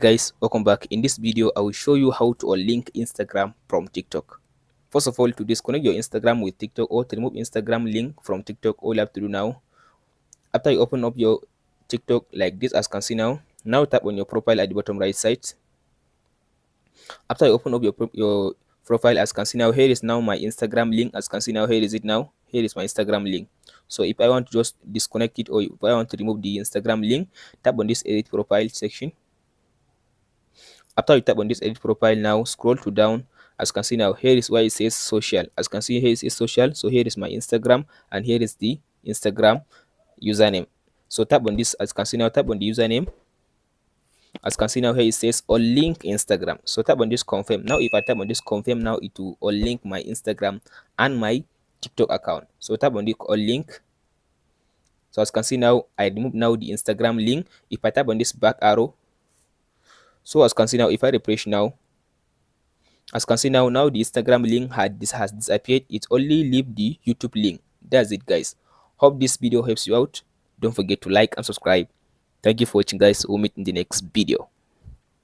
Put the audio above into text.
guys, welcome back. In this video I will show you how to unlink Instagram from TikTok. First of all, to disconnect your Instagram with TikTok or to remove Instagram link from TikTok, all you have to do now, after you open up your TikTok like this, as you can see now tap on your profile at the bottom right side. After you open up your profile, as you can see now, here is now my Instagram link. As you can see now, here is it now. Here is my Instagram link. So if I want to just disconnect it, or if I want to remove the Instagram link, tap on this edit profile section. After you tap on this edit profile, now scroll to down. As you can see now, here is where it says social. As you can see, here is social. So here is my Instagram, and here is the Instagram username. So tap on this. As you can see now, tap on the username. As you can see now, here it says unlink Instagram. So tap on this confirm. Now if I tap on this confirm, now it will unlink my Instagram and my TikTok account. So tap on the unlink. So as you can see now, I remove now the Instagram link. If I tap on this back arrow, so as you can see now, if I refresh now, as you can see now the Instagram link has disappeared. It only leave the YouTube link. That's it, guys. Hope this video helps you out. Don't forget to like and subscribe. Thank you for watching, guys. We'll meet in the next video.